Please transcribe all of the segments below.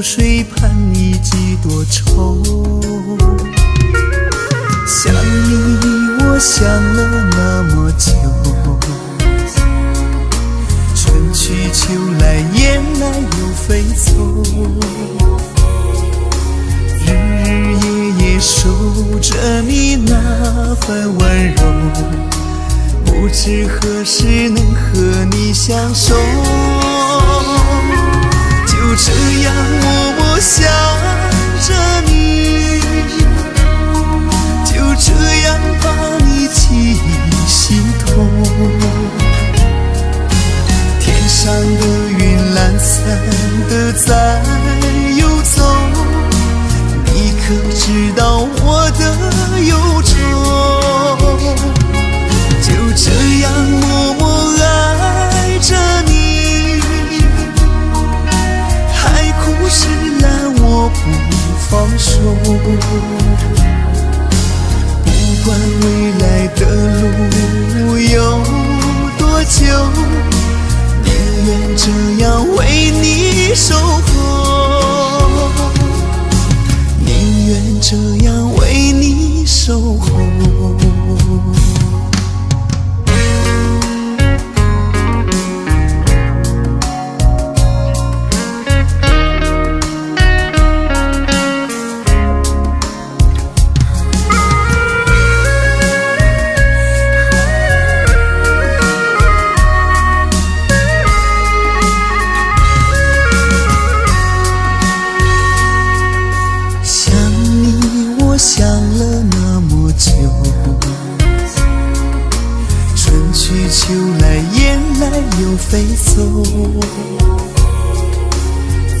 水盼你几多愁。想你我想了那么久，春去秋来雁来又飞走，日日夜夜守着你那份温柔，不知何时能和你相守。就这样默默想着你，就这样把你记心头。天上的云懒散的在游走，你可知道我的忧愁？就这样默默爱着你，海枯石烂我不放手。不管未来的路有多久，宁愿这样为你守候，宁愿这样为你守候。想了那么久，春去秋来雁来又飞走，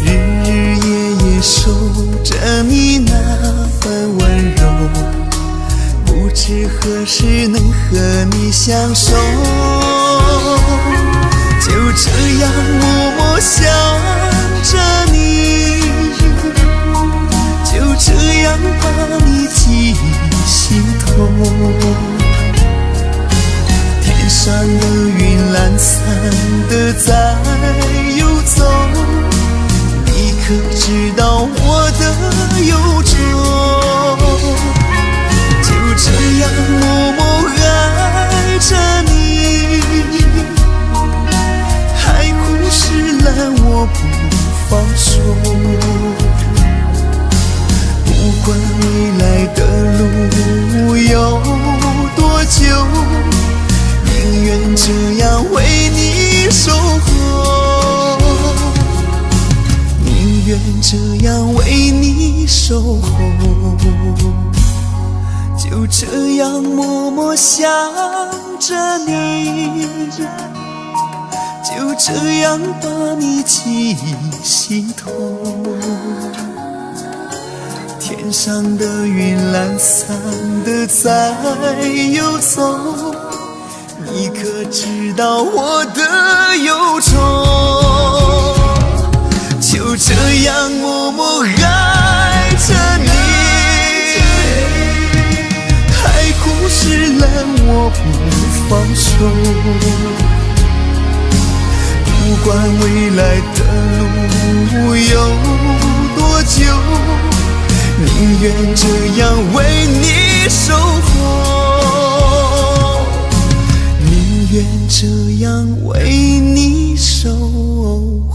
日日夜夜守着你那份温柔，不知何时能和你相守。就这样默默想着你，就这样把你记心头。天上的云懒散的在游走，你可知道我的忧愁？就这样默默爱着你，海枯石烂我不放手。不管未来的路有多久，宁愿这样为你守候，宁愿这样为你守候。就这样默默想着你，就这样把你记心头。天上的云懒散的在游走，你可知道我的忧愁？就这样默默爱着你，海枯石烂我不放手。不管未来的路有多久，宁愿这样为你守候，宁愿这样为你守候。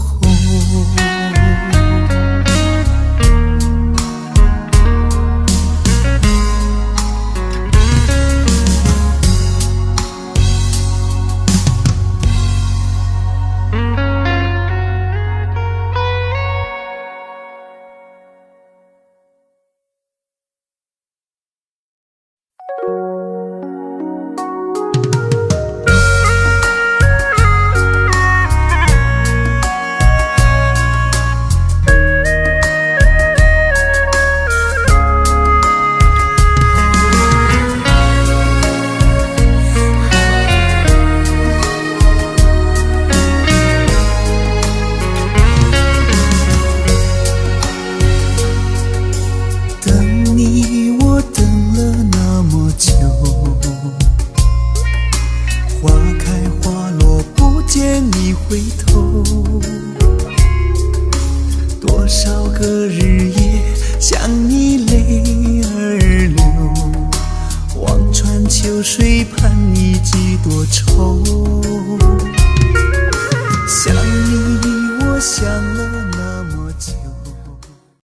少个日夜想你泪儿流，望穿秋水盼你几多愁。想你我想了